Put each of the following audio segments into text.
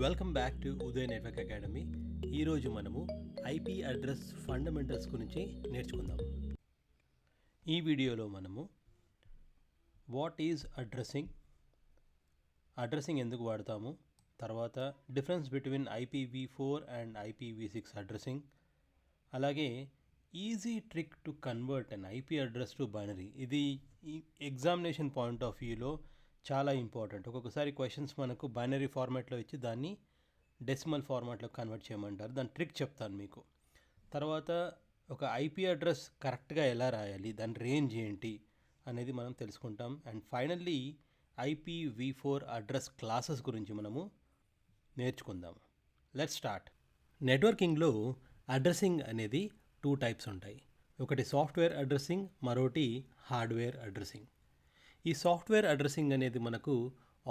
Welcome back to Uday network academy. ఈరోజు మనము IP address fundamentals గురించి నేర్చుకుందాం. ఈ వీడియోలో మనము వాట్ ఈజ్ అడ్రసింగ్ ఎందుకు వాడతాము, తర్వాత difference between IPv4 and IPv6 addressing, అలాగే easy trick to convert an IP address to binary. ఇది ఎగ్జామినేషన్ పాయింట్ ఆఫ్ వ్యూలో చాలా ఇంపార్టెంట్. ఒక్కొక్కసారి క్వశ్చన్స్ మనకు బైనరీ ఫార్మాట్లో ఇచ్చి దాన్ని డెసిమల్ ఫార్మాట్లో కన్వర్ట్ చేయమంటారు. దాని ట్రిక్ చెప్తాను మీకు. తర్వాత ఒక ఐపీ అడ్రస్ కరెక్ట్గా ఎలా రాయాలి, దాని రేంజ్ ఏంటి అనేది మనం తెలుసుకుంటాం. And finally IPv4 address classes గురించి మనము నేర్చుకుందాం. Let's start. నెట్వర్కింగ్లో అడ్రసింగ్ అనేది 2 టైప్స్ ఉంటాయి. ఒకటి సాఫ్ట్వేర్ అడ్రసింగ్, మరోటి హార్డ్వేర్ అడ్రసింగ్. ఈ సాఫ్ట్వేర్ అడ్రసింగ్ అనేది మనకు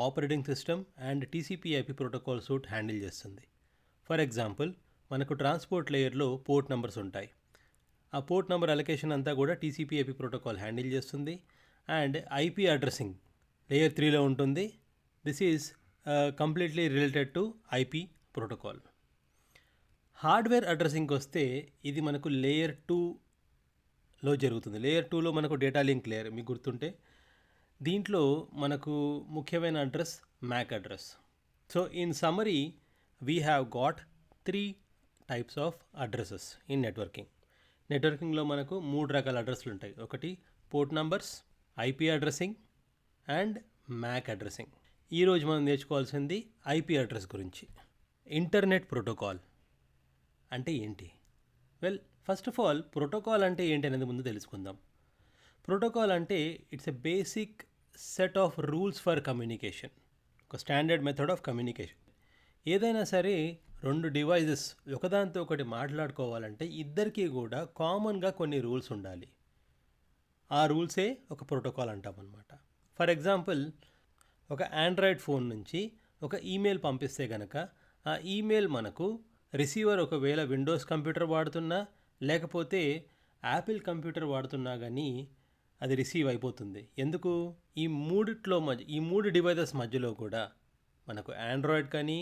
operating system and TCP/IP protocol suite handle చేస్తుంది. ఫర్ ఎగ్జాంపుల్, మనకు ట్రాన్స్పోర్ట్ లేయర్లో పోర్ట్ నెంబర్స్ ఉంటాయి. ఆ పోర్ట్ నెంబర్ అలొకేషన్ అంతా కూడా TCP/IP ప్రోటోకాల్ హ్యాండిల్ చేస్తుంది. అండ్ ఐపీ అడ్రసింగ్ లేయర్ 3లో ఉంటుంది. This is completely related to IP protocol. Hardware అడ్రసింగ్కి వస్తే ఇది మనకు లేయర్ 2లో జరుగుతుంది. లేయర్ 2లో మనకు డేటా లింక్ లేయర్ మీకు గుర్తుంటే దీంట్లో మనకు ముఖ్యమైన address MAC address. So in summary we have got 3 types of addresses in నెట్వర్కింగ్లో మనకు 3 రకాల అడ్రస్లు ఉంటాయి. ఒకటి port numbers, IP addressing and MAC addressing. ఈరోజు మనం నేర్చుకోవాల్సింది ఐపీ అడ్రస్ గురించి. ఇంటర్నెట్ ప్రోటోకాల్ అంటే ఏంటి? Well, first of all protocol అంటే ఏంటి అనేది ముందు తెలుసుకుందాం. ప్రోటోకాల్ అంటే it's a basic set of rules for communication, ఒక స్టాండర్డ్ మెథడ్ ఆఫ్ కమ్యూనికేషన్. ఏదైనా సరే 2 డివైజెస్ ఒకదానితో ఒకటి మాట్లాడుకోవాలంటే ఇద్దరికీ కూడా కామన్గా కొన్ని రూల్స్ ఉండాలి. ఆ రూల్సే ఒక ప్రోటోకాల్ అంటాం అన్నమాట. ఫర్ ఎగ్జాంపుల్, ఒక ఆండ్రాయిడ్ ఫోన్ నుంచి ఒక ఈమెయిల్ పంపిస్తే కనుక ఆ ఈమెయిల్ మనకు రిసీవర్ ఒకవేళ విండోస్ కంప్యూటర్ వాడుతున్నా లేకపోతే యాపిల్ కంప్యూటర్ వాడుతున్నా కానీ అది రిసీవ్ అయిపోతుంది. ఎందుకు? ఈ 3 డివైజెస్ మధ్యలో కూడా మనకు ఆండ్రాయిడ్ కానీ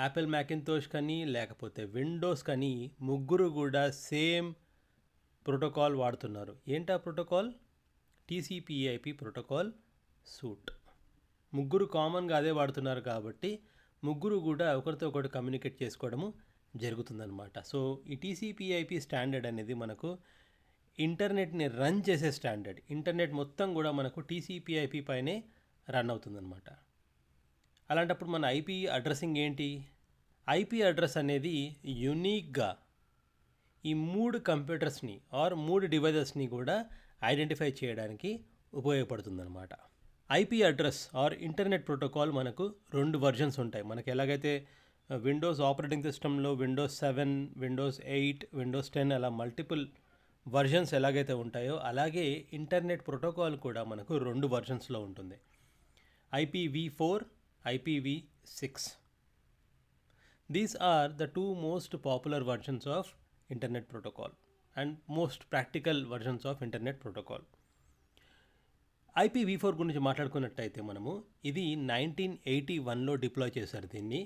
యాపిల్ మ్యాకింతోష్ కానీ లేకపోతే విండోస్ కానీ ముగ్గురు కూడా సేమ్ ప్రోటోకాల్ వాడుతున్నారు. ఏంటా ప్రోటోకాల్? TCP/IP protocol suit. ముగ్గురు కామన్గా అదే వాడుతున్నారు కాబట్టి ముగ్గురు కూడా ఒకరితో ఒకటి కమ్యూనికేట్ చేసుకోవడము జరుగుతుందన్నమాట. సో ఈ TCP/IP స్టాండర్డ్ అనేది మనకు ఇంటర్నెట్ని రన్ చేసే స్టాండర్డ్. ఇంటర్నెట్ మొత్తం కూడా మనకు TCP/IP పైనే రన్ అవుతుందన్నమాట. అలాంటప్పుడు మన ఐపీ అడ్రసింగ్ ఏంటి? ఐపీ అడ్రస్ అనేది యూనిక్గా ఈ 3 కంప్యూటర్స్ని ఆర్ 3 డివైజెస్ని కూడా ఐడెంటిఫై చేయడానికి ఉపయోగపడుతుందన్నమాట. IP address or internet protocol మనకు 2 వర్జన్స్ ఉంటాయి. మనకు ఎలాగైతే విండోస్ ఆపరేటింగ్ సిస్టంలో విండోస్ 7, విండోస్ 8, విండోస్ 10 అలా మల్టిపుల్ వర్జన్స్ ఎలాగైతే ఉంటాయో అలాగే ఇంటర్నెట్ ప్రోటోకాల్ కూడా మనకు 2 వర్జన్స్లో ఉంటుంది. IPv4, IPv6. These are the 2 most popular versions of internet protocol and most practical versions of internet protocol. IPv4 గురించి మాట్లాడుకున్నట్టయితే మనము ఇది 1981లో డిప్లాయ్ చేశారు దీన్ని.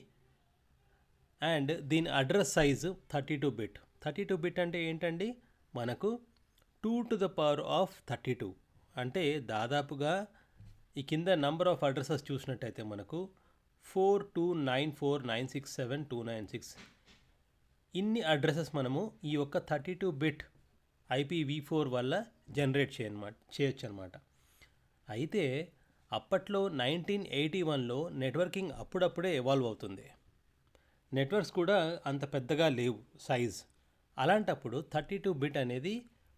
అండ్ దీని అడ్రస్ సైజు 32 బిట్. 32 బిట్ అంటే ఏంటండి? మనకు 2 to the power of 32 అంటే దాదాపుగా ఈ కింద నంబర్ ఆఫ్ అడ్రసెస్ చూసినట్టయితే మనకు 4294967 ఇన్ని అడ్రసెస్ మనము ఈ యొక్క 32 బిట్ IPv4 వల్ల జనరేట్ చేయొచ్చు అనమాట. అయితే అప్పట్లో 1981లో నెట్వర్కింగ్ అప్పుడప్పుడే ఎవాల్వ్ అవుతుంది. నెట్వర్క్స్ కూడా అంత పెద్దగా లేవు సైజ్. అలాంటప్పుడు 32 బిట్ అనేది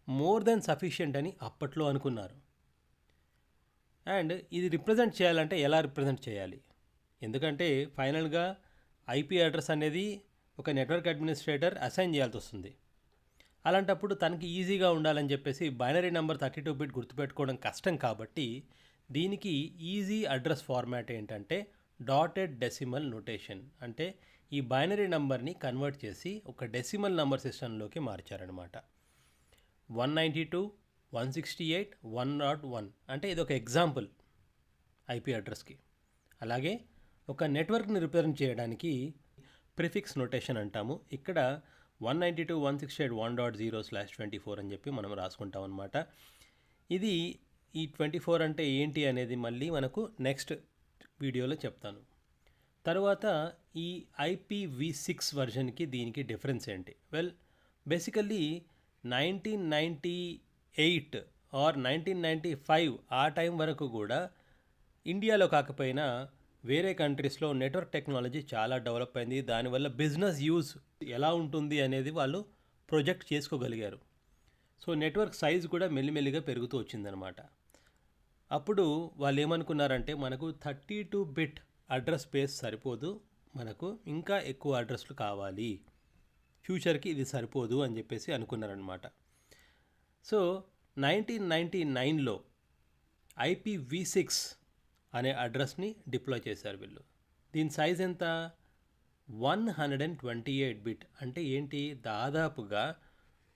మోర్ దెన్ సఫిషియంట్ అని అప్పట్లో అనుకున్నారు. అండ్ ఇది రిప్రజెంట్ చేయాలంటే ఎలా రిప్రజెంట్ చేయాలి? ఎందుకంటే ఫైనల్గా ఐపీ అడ్రస్ అనేది ఒక నెట్వర్క్ అడ్మినిస్ట్రేటర్ అసైన్ చేయాల్సి వస్తుంది. అలాంటప్పుడు తనకి ఈజీగా ఉండాలని చెప్పేసి బైనరీ నెంబర్ 32 బిట్ గుర్తుపెట్టుకోవడం కష్టం కాబట్టి దీనికి ఈజీ అడ్రస్ ఫార్మాట్ ఏంటంటే డాటెడ్ డెసిమల్ నోటేషన్. అంటే ఈ బైనరీ నెంబర్ని కన్వర్ట్ చేసి ఒక డెసిమల్ నెంబర్ సిస్టంలోకి మార్చారనమాట. 192, 168, 101 అంటే ఇది ఒక ఎగ్జాంపుల్ ఐపీ అడ్రస్కి. అలాగే ఒక నెట్వర్క్ని రిప్రజెంట్ చేయడానికి ప్రిఫిక్స్ నోటేషన్ అంటాము. ఇక్కడ 192.168.1.0/24 అని చెప్పి మనం రాసుకుంటాం అనమాట. ఇది ఈ 24 అంటే ఏంటి అనేది మళ్ళీ మనకు నెక్స్ట్ వీడియోలో చెప్తాను. తర్వాత ఈ IPv6 వర్షన్కి దీనికి డిఫరెన్స్ ఏంటి? వెల్, బేసికల్లీ 1998 ఆర్ 1995 ఆ టైం వరకు కూడా ఇండియాలో కాకపోయినా వేరే కంట్రీస్లో నెట్వర్క్ టెక్నాలజీ చాలా డెవలప్ అయింది. దానివల్ల బిజినెస్ యూజ్ ఎలా ఉంటుంది అనేది వాళ్ళు ప్రొజెక్ట్ చేసుకోగలిగారు. సో నెట్వర్క్ సైజ్ కూడా మెల్లిమెల్లిగా పెరుగుతూ వచ్చిందనమాట. అప్పుడు వాళ్ళు ఏమనుకున్నారంటే మనకు 32 బిట్ అడ్రస్ స్పేస్ సరిపోదు, మనకు ఇంకా ఎక్కువ అడ్రస్లు కావాలి, ఫ్యూచర్కి ఇది సరిపోదు అని చెప్పేసి అనుకున్నారనమాట. సో 1999లో IPv6 అనే అడ్రస్ని డిప్లాయ్ చేశారు వీళ్ళు. దీని సైజ్ ఎంత? 128 బిట్. అంటే ఏంటి? దాదాపుగా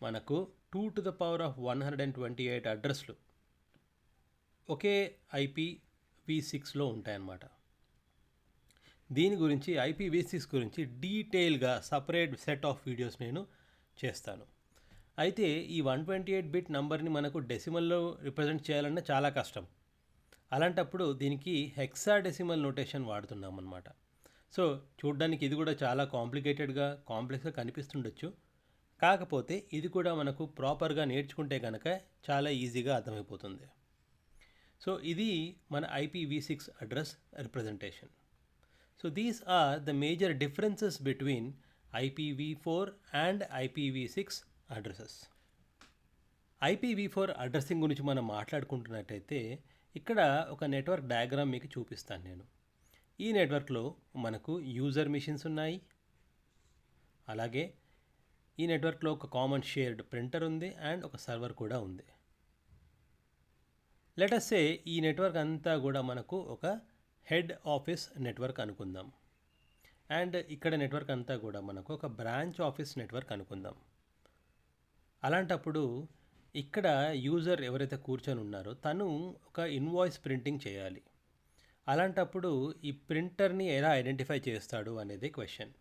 మనకు 2 to the power of 128 అడ్రస్లు ఒకే IPv6లో ఉంటాయన్నమాట. దీని గురించి IPv6 గురించి డీటెయిల్గా సపరేట్ సెట్ ఆఫ్ వీడియోస్ నేను చేస్తాను. అయితే ఈ 128 బిట్ నంబర్ని మనకు డెసిమల్లో రిప్రజెంట్ చేయాలన్నా చాలా కష్టం. అలాంటప్పుడు దీనికి హెక్సాడెసిమల్ నోటేషన్ వాడుతున్నాం అన్నమాట. సో చూడ్డానికి ఇది కూడా చాలా కాంప్లెక్స్గా కనిపిస్తుండొచ్చు. కాకపోతే ఇది కూడా మనకు ప్రాపర్గా నేర్చుకుంటే కనుక చాలా ఈజీగా అర్థమైపోతుంది. సో ఇది మన IPv6 address representation. So these are the major differences between IPv4 and IPv6 addresses. IPv4 addressing గురించి మనం మాట్లాడుకుంటున్నట్టయితే ఇక్కడ ఒక నెట్వర్క్ డయాగ్రామ్ మీకు చూపిస్తాను నేను. ఈ నెట్వర్క్లో మనకు యూజర్ మిషన్స్ ఉన్నాయి. అలాగే ఈ నెట్వర్క్లో ఒక కామన్ షేర్డ్ ప్రింటర్ ఉంది అండ్ ఒక సర్వర్ కూడా ఉంది. లెట్ అస్ సే ఈ నెట్వర్క్ అంతా కూడా మనకు ఒక హెడ్ ఆఫీస్ నెట్వర్క్ అనుకుందాం. అండ్ ఇక్కడ నెట్వర్క్ అంతా కూడా మనకు ఒక బ్రాంచ్ ఆఫీస్ నెట్వర్క్ అనుకుందాం. అలాంటప్పుడు ఇక్కడ యూజర్ ఎవరైతే కూర్చొని ఉన్నారో తను ఒక ఇన్వాయిస్ ప్రింటింగ్ చేయాలి. అలాంటప్పుడు ఈ ప్రింటర్ని ఎలా ఐడెంటిఫై చేస్తాడు అనేది క్వశ్చన్.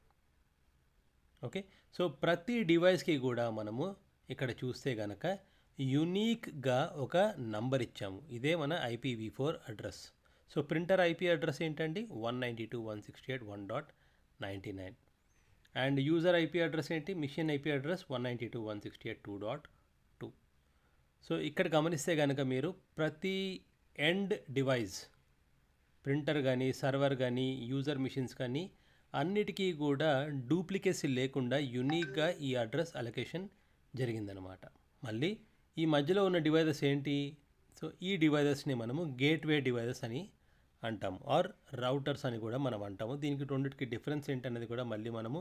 ఓకే, సో ప్రతి డివైస్కి కూడా మనము ఇక్కడ చూస్తే కనుక యూనిక్గా ఒక నంబర్ ఇచ్చాము. ఇదే మన IPv4 address. So printer IP address ఏంటండి? 192.168.1.99 అండ్ యూజర్ IP అడ్రస్ ఏంటి? Machine IP address 192.168.2.2. సో ఇక్కడ గమనిస్తే కనుక మీరు ప్రతి ఎండ్ డివైస్, ప్రింటర్ కానీ సర్వర్ కానీ యూజర్ మిషన్స్ కానీ అన్నిటికీ కూడా డూప్లికేసీ లేకుండా యూనిక్గా ఈ అడ్రస్ అలొకేషన్ జరిగిందనమాట. మళ్ళీ ఈ మధ్యలో ఉన్న డివైజెస్ ఏంటి? సో ఈ డివైజెస్ని మనము గేట్వే డివైజెస్ అని అంటాము ఆర్ రౌటర్స్ అని కూడా మనం అంటాము. దీనికి రెండింటికి డిఫరెన్స్ ఏంటనేది కూడా మళ్ళీ మనము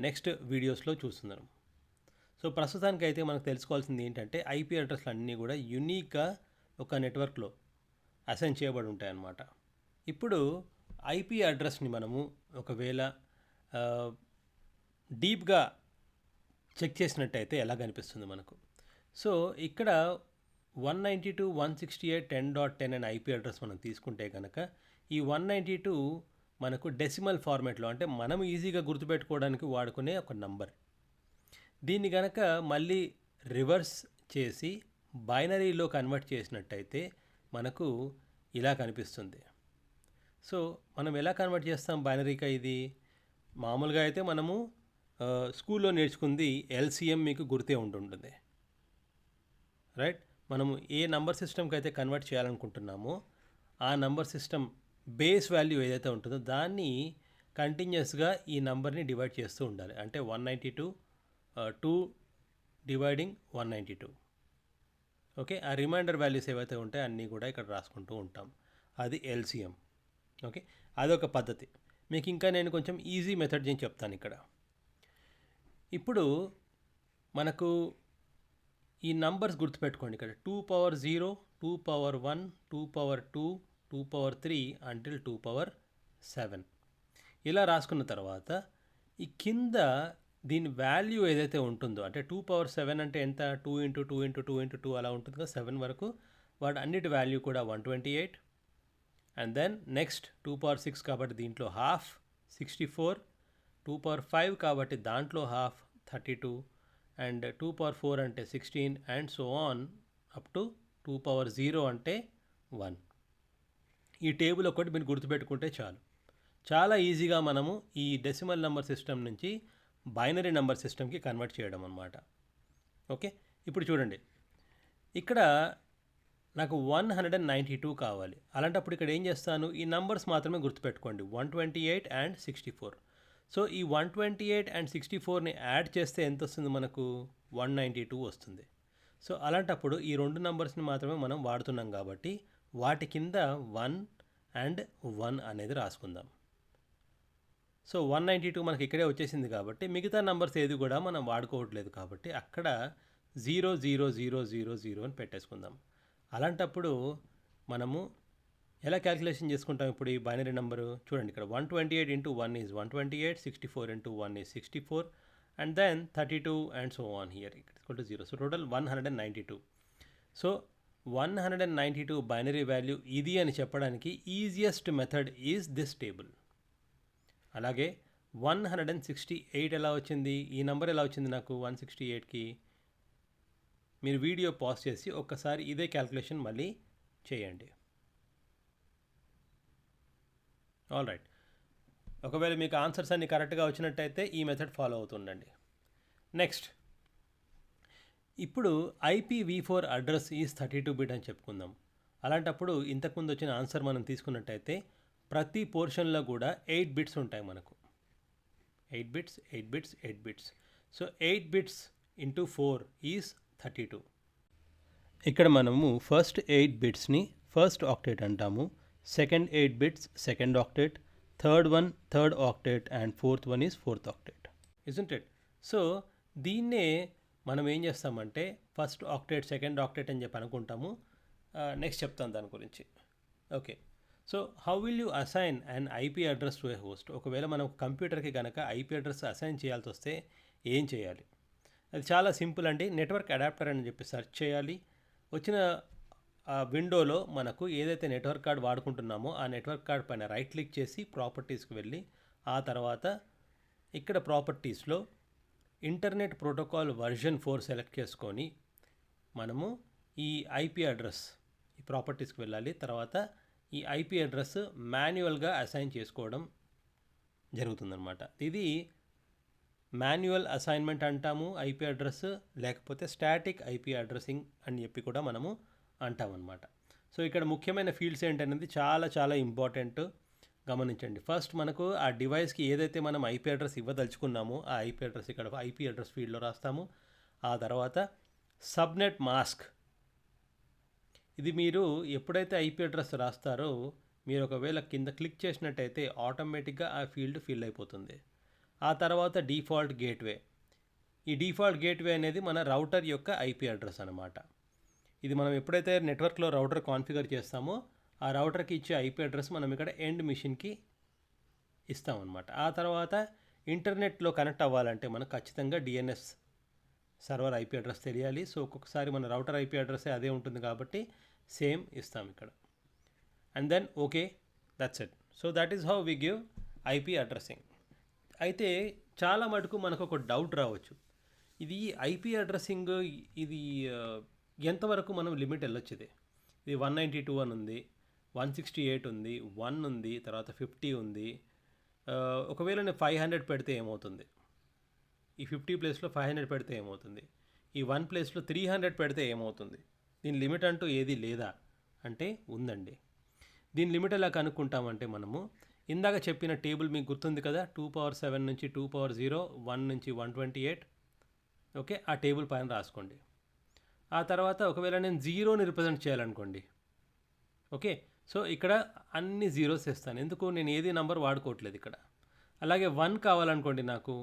నెక్స్ట్ వీడియోస్లో చూస్తున్నాం. సో ప్రస్తుతానికి అయితే మనకు తెలుసుకోవాల్సింది ఏంటంటే IP అడ్రస్లు అన్నీ కూడా యూనిక్గా ఒక నెట్వర్క్లో అసైన్ చేయబడి ఉంటాయి అన్నమాట. ఇప్పుడు IP అడ్రస్ని మనము ఒకవేళ డీప్గా చెక్ చేసినట్టయితే ఎలా కనిపిస్తుంది మనకు? సో ఇక్కడ 192.168.10.10 అనే IP అడ్రస్ మనం తీసుకుంటే కనుక ఈ 192 మనకు డెసిమల్ ఫార్మాట్లో, అంటే మనం ఈజీగా గుర్తుపెట్టుకోవడానికి వాడుకునే ఒక నంబర్. దీన్ని కనుక మళ్ళీ రివర్స్ చేసి బైనరీలో కన్వర్ట్ చేసినట్టయితే మనకు ఇలా కనిపిస్తుంది. సో మనం ఎలా కన్వర్ట్ చేస్తాం బైనరీగా? ఇది మామూలుగా అయితే మనము స్కూల్లో నేర్చుకుంది LCM మీకు గుర్తే ఉంటుంటుంది, రైట్? మనము ఏ నంబర్ సిస్టమ్కి అయితే కన్వర్ట్ చేయాలనుకుంటున్నామో ఆ నంబర్ సిస్టమ్ బేస్ వాల్యూ ఏదైతే ఉంటుందో దాన్ని కంటిన్యూస్గా ఈ నంబర్ని డివైడ్ చేస్తూ ఉండాలి. అంటే 192 2 డివైడింగ్ 192. ఓకే, ఆ రిమైండర్ వాల్యూస్ ఏవైతే ఉంటాయో అన్నీ కూడా ఇక్కడ రాసుకుంటూ ఉంటాం. అది LCM. ఓకే, అదొక పద్ధతి. మీకు ఇంకా నేను కొంచెం ఈజీ మెథడ్ నేను చెప్తాను ఇక్కడ. ఇప్పుడు మనకు ఈ నంబర్స్ గుర్తుపెట్టుకోండి. ఇక్కడ 2^0, 2^1, 2^2, 2^3 అంటిల్ 2^7 ఇలా రాసుకున్న తర్వాత ఈ కింద దీని వాల్యూ ఏదైతే ఉంటుందో, అంటే 2^7 అంటే ఎంత? 2 × 2 × 2 × 2 అలా ఉంటుంది కదా, 7 వరకు. వాటి అన్నిటి వాల్యూ కూడా 128. అండ్ దెన్ నెక్స్ట్ 2 power 6 కాబట్టి దీంట్లో హాఫ్ 64, 2 power 5 కాబట్టి దాంట్లో హాఫ్ 32, అండ్ 2 power 4 అంటే 16, and so on up to 2 power 0 అంటే 1. ఈ టేబుల్ ఒకటి మీరు గుర్తుపెట్టుకుంటే చాలు. చాలా ఈజీగా మనము ఈ డెసిమల్ నెంబర్ సిస్టమ్ నుంచి బైనరీ నెంబర్ సిస్టమ్కి కన్వర్ట్ చేయడం అనమాట. ఓకే, ఇప్పుడు చూడండి, ఇక్కడ నాకు 192 కావాలి. అలాంటప్పుడు ఇక్కడ ఏం చేస్తాను, ఈ నంబర్స్ మాత్రమే గుర్తుపెట్టుకోండి, 128 అండ్ 64. సో ఈ 128 అండ్ 64ని యాడ్ చేస్తే ఎంత వస్తుంది మనకు, 192 వస్తుంది. సో అలాంటప్పుడు ఈ రెండు నంబర్స్ని మాత్రమే మనం వాడుతున్నాం కాబట్టి వాటి కింద 1 అండ్ 1 అనేది రాసుకుందాం. సో 192 మనకి ఇక్కడే వచ్చేసింది కాబట్టి మిగతా నంబర్స్ ఏది కూడా మనం వాడుకోవట్లేదు కాబట్టి అక్కడ 00000 అని పెట్టేసుకుందాం. అలాంటప్పుడు మనము ఎలా క్యాలిక్యులేషన్ చేసుకుంటాం ఇప్పుడు ఈ బైనరీ నెంబరు, చూడండి ఇక్కడ 128 into 1 is 128, 64 into 1 is 64, and then 32 and so on here equal to 0. So total 192. So 192 binary value ఇది అని చెప్పడానికి easiest method is this table. అలాగే 168 ఎలా వచ్చింది, ఈ నెంబర్ ఎలా వచ్చింది నాకు 168కి, మీరు వీడియో పాజ్ చేసి ఒక్కసారి ఇదే క్యాల్కులేషన్ మళ్ళీ చేయండి. ఆల్ రైట్, ఒకవేళ మీకు ఆన్సర్స్ అన్ని కరెక్ట్గా వచ్చినట్టయితే ఈ మెథడ్ ఫాలో అవుతుండండి. నెక్స్ట్, ఇప్పుడు IPv4 అడ్రస్ ఈజ్ 32 బిట్ అని చెప్పుకుందాం. అలాంటప్పుడు ఇంతకుముందు వచ్చిన ఆన్సర్ మనం తీసుకున్నట్టయితే ప్రతి పోర్షన్లో కూడా 8 బిట్స్ ఉంటాయి మనకు, 8 bits 8 bits 8 bits. So 8 bits into 4 is 32. ఇక్కడ మనము ఫస్ట్ 8 బిట్స్ని ఫస్ట్ ఆక్టేట్ అంటాము, second 8 bits second octet, third one third octet, and fourth one is fourth octet, isn't it? So దీన్నే మనం ఏం చేస్తామంటే ఫస్ట్ ఆక్టేట్ సెకండ్ ఆక్టేట్ అని చెప్పి అనుకుంటాము. నెక్స్ట్ చెప్తాను దాని గురించి. Okay, so how will you assign and IP address to A host? ఒకవేళ మనం కంప్యూటర్కి కనుక IP అడ్రస్ అసైన్ చేయాల్సి వస్తే ఏం చేయాలి? అది చాలా సింపుల్ అండి. నెట్వర్క్ అడాప్టర్ అని చెప్పి సెర్చ్ చేయాలి. వచ్చిన విండోలో మనకు ఏదైతే నెట్వర్క్ కార్డ్ వాడుకుంటున్నామో ఆ నెట్వర్క్ కార్డ్ పైన రైట్ క్లిక్ చేసి ప్రాపర్టీస్కి వెళ్ళి ఆ తర్వాత ఇక్కడ ప్రాపర్టీస్లో ఇంటర్నెట్ ప్రోటోకాల్ వర్జన్ 4 సెలెక్ట్ చేసుకొని మనము ఈ IP అడ్రస్ ఈ ప్రాపర్టీస్కి వెళ్ళాలి. తర్వాత ఈ IP అడ్రస్ మాన్యువల్గా అసైన్ చేసుకోవడం జరుగుతుందన్నమాట. ఇది మాన్యువల్ అసైన్మెంట్ అంటాము IP అడ్రస్, లేకపోతే స్టాటిక్ IP అడ్రసింగ్ అని చెప్పి కూడా మనము అంటామన్నమాట. సో ఇక్కడ ముఖ్యమైన ఫీల్డ్స్ ఏంటనేది చాలా చాలా ఇంపార్టెంట్, గమనించండి. ఫస్ట్ మనకు ఆ డివైస్కి ఏదైతే మనం IP అడ్రస్ ఇవ్వదలుచుకున్నామో ఆ IP అడ్రస్ ఇక్కడ IP అడ్రస్ ఫీల్డ్లో రాస్తాము. ఆ తర్వాత సబ్నెట్ మాస్క్, ఇది మీరు ఎప్పుడైతే IP అడ్రస్ రాస్తారో మీరు ఒకవేళ కింద క్లిక్ చేసినట్టయితే ఆటోమేటిక్గా ఆ ఫీల్డ్ ఫిల్ అయిపోతుంది. ఆ తర్వాత డిఫాల్ట్ గేట్వే, ఈ డిఫాల్ట్ గేట్వే అనేది మన రౌటర్ యొక్క IP అడ్రస్ అనమాట. ఇది మనం ఎప్పుడైతే నెట్వర్క్లో రౌటర్ కాన్ఫిగర్ చేస్తామో ఆ రౌటర్కి ఇచ్చే IP అడ్రస్ మనం ఇక్కడ ఎండ్ మిషన్కి ఇస్తామన్నమాట. ఆ తర్వాత ఇంటర్నెట్లో కనెక్ట్ అవ్వాలంటే మనకు ఖచ్చితంగా DNS సర్వర్ IP అడ్రస్ తెలియాలి. సో ఒక్కొక్కసారి మన రౌటర్ IP అడ్రస్ అదే ఉంటుంది కాబట్టి సేమ్ ఇస్తాం ఇక్కడ. And then okay, that's it. So that is how we give IP addressing. అయితే చాలా మటుకు మనకు ఒక డౌట్ రావచ్చు, ఇది IP అడ్రసింగ్ ఇది ఎంతవరకు మనం లిమిట్ వెళ్ళొచ్చు? ఇది 192 అని ఉంది, 168 ఉంది, 1 ఉంది, తర్వాత 50 ఉంది. ఒకవేళ నేను 500 పెడితే ఏమవుతుంది? ఈ 50 ప్లేస్లో 500 పెడితే ఏమవుతుంది? ఈ 1 ప్లేస్లో 300 పెడితే ఏమవుతుంది? దీని లిమిట్ అంటూ ఏది లేదా అంటే ఉందండి. దీని లిమిట్ ఎలా కనుక్కుంటామంటే మనము ఇందాక చెప్పిన టేబుల్ మీకు గుర్తుంది కదా, 2 power 7 నుంచి 2 power 0, 1 నుంచి 128. ఓకే, ఆ టేబుల్ పైన రాసుకోండి. ఆ తర్వాత ఒకవేళ నేను 0ని రిప్రజెంట్ చేయాలనుకోండి, ఓకే, సో ఇక్కడ అన్ని జీరోస్ వేస్తాను, ఎందుకు నేను ఏది నంబర్ వాడుకోవట్లేదు ఇక్కడ. అలాగే 1 కావాలనుకోండి, నాకు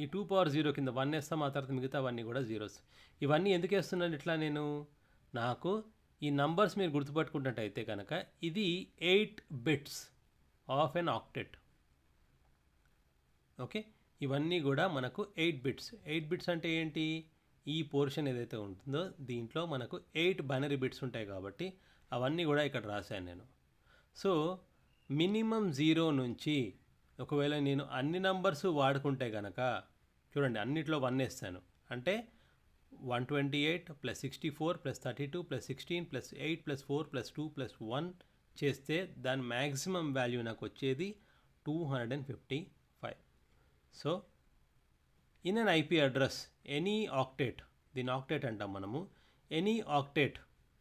ఈ 2 power 0 కింద 1 వేస్తాం, ఆ తర్వాత మిగతావన్నీ కూడా జీరోస్. ఇవన్నీ ఎందుకు వేస్తున్నాను ఇట్లా నేను? నాకు ఈ నంబర్స్ మీరు గుర్తుపట్టుకున్నట్టయితే కనుక ఇది 8 bits of an octet. Okay, ఇవన్నీ కూడా మనకు 8 బిట్స్. 8 బిట్స్ అంటే ఏంటి? ఈ పోర్షన్ ఏదైతే ఉంటుందో దీంట్లో మనకు 8 బైనరీ బిట్స్ ఉంటాయి కాబట్టి అవన్నీ కూడా ఇక్కడ రాశాను నేను. సో మినిమం 0 నుంచి ఒకవేళ నేను అన్ని నంబర్స్ వాడుకుంటే కనుక చూడండి అన్నిట్లో 1 వేస్తాను అంటే 128 + 64 + 32 + 16 + 8 + 4 + 2 + 1 చేస్తే దాని మ్యాక్సిమం వాల్యూ నాకు వచ్చేది 255. So in an IP address any octet, దీని ఆక్టేట్ అంటాం మనము, any octet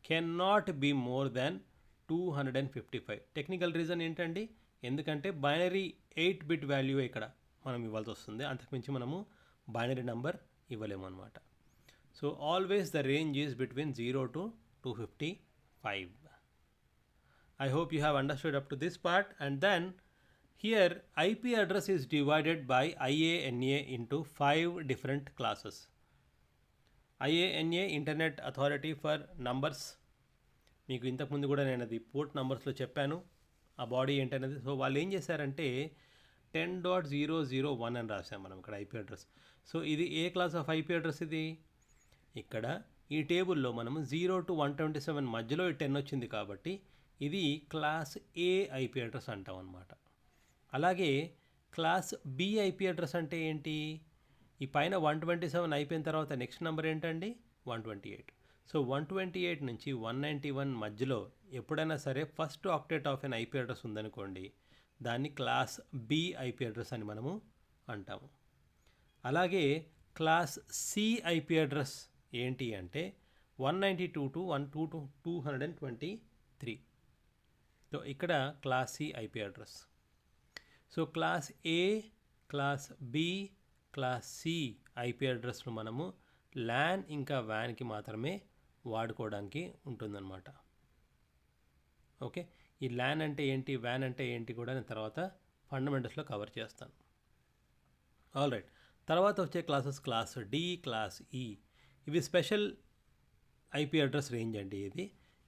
can not be more than 255. Technical reason ఏంటండి, ఎందుకంటే బైనరీ 8 బిట్ వాల్యూ ఇక్కడ మనం ఇవ్వాల్సి వస్తుంది, అంతకుమించి మనము బైనరీ నెంబర్ ఇవ్వలేము అనమాట. So always the range is between 0 to 255. I hope you have understood up to this part. And then here IP address is divided by IANA into 5 different classes. IANA Internet Authority for Numbers, మీకు ఇంతకుముందు కూడా నేను అది port నెంబర్స్లో చెప్పాను ఆ body ఏంటనేది. So వాళ్ళు ఏం చేశారంటే 10.001 అని రాసాం మనం ఇక్కడ ఐపీ అడ్రస్. సో ఇది ఏ క్లాస్ ఆఫ్ ఐపీ అడ్రస్ ఇది, ఇక్కడ ఈ టేబుల్లో మనము 0 to 127 మధ్యలో ఈ 10 వచ్చింది కాబట్టి ఇది క్లాస్ ఏ ఐపీ అడ్రస్ అంటాం అన్నమాట. అలాగే క్లాస్ బి ఐపీ అడ్రస్ అంటే ఏంటి, ఈ పైన 127 అయిపోయిన తర్వాత నెక్స్ట్ నెంబర్ ఏంటండి 128. సో 128 నుంచి 191 మధ్యలో ఎప్పుడైనా సరే first octet of an IP address ఉందనుకోండి, దాన్ని క్లాస్ బి ఐపీ అడ్రస్ అని మనము అంటాము. అలాగే క్లాస్ సి ఐపీ అడ్రస్ ఏంటి అంటే 192 to 223. సో ఇక్కడ class C IP address. So class A, class B, class C IP అడ్రస్ను మనము ల్యాన్ ఇంకా వ్యాన్కి మాత్రమే వాడుకోవడానికి ఉంటుందన్నమాట. ఓకే, ఈ ల్యాన్ అంటే ఏంటి, వ్యాన్ అంటే ఏంటి కూడా నేను తర్వాత ఫండమెంటల్స్లో కవర్ చేస్తాను. ఆల్ రైట్, తర్వాత వచ్చే క్లాసెస్ క్లాస్ డి, క్లాస్ ఈ, ఇవి స్పెషల్ ఐపీ అడ్రస్ రేంజ్ అండి.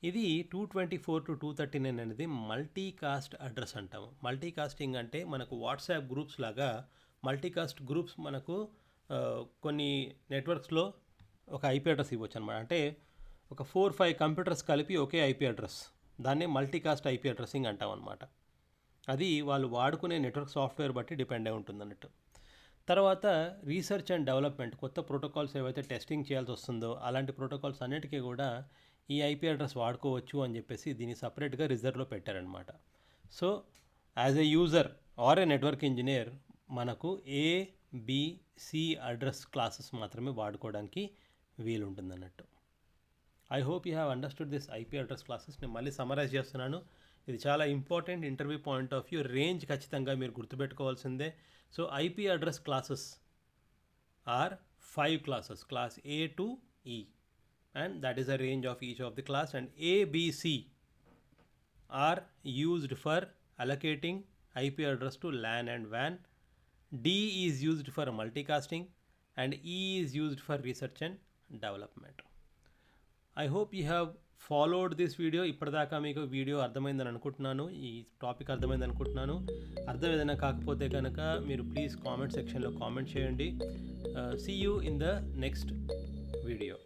ఇది 224 to 239 అనేది మల్టీకాస్ట్ అడ్రస్ అంటాము. మల్టీకాస్టింగ్ అంటే మనకు వాట్సాప్ గ్రూప్స్ లాగా మల్టీకాస్ట్ గ్రూప్స్ మనకు కొన్ని నెట్వర్క్స్లో ఒక ఐపీ అడ్రస్ ఇవ్వచ్చు అనమాట. అంటే ఒక 4-5 కంప్యూటర్స్ కలిపి ఒకే ఐపీ అడ్రస్, దాన్ని మల్టీకాస్ట్ ఐపీ అడ్రసింగ్ అంటాం అనమాట. అది వాళ్ళు వాడుకునే నెట్వర్క్ సాఫ్ట్వేర్ బట్టి డిపెండ్ అయి ఉంటుంది అన్నట్టు. తర్వాత రీసెర్చ్ అండ్ డెవలప్మెంట్, కొత్త ప్రోటోకాల్స్ ఏవైతే టెస్టింగ్ చేయాల్సి వస్తుందో అలాంటి ప్రోటోకాల్స్ అన్నిటికీ కూడా ఈ ఐపీ అడ్రస్ వాడుకోవచ్చు అని చెప్పేసి దీన్ని సపరేట్గా రిజర్వ్లో పెట్టారనమాట. So as a user or a network engineer మనకు A, B, C address classes మాత్రమే వాడుకోవడానికి వీలుంటుంది అన్నట్టు. I hope you have understood this IP address classes. నేను మళ్ళీ సమరైజ్ చేస్తున్నాను, ఇది చాలా important interview point of view. Range ఖచ్చితంగా మీరు గుర్తుపెట్టుకోవాల్సిందే. So IP address classes are 5 classes, class A to E, and that is a range of each of the class. And A, B, C are used for allocating IP address to LAN and WAN. D is used for multicasting and E is used for research and development. I hope you have followed this video. ఇప్పటిదాకా మీకు video అర్థమైందని అనుకుంటున్నాను, ఈ topic అర్థమైంది అనుకుంటున్నాను. అర్థం ఏదైనా కాకపోతే కనుక మీరు ప్లీజ్ కామెంట్ సెక్షన్లో కామెంట్ చేయండి. See you in the next video.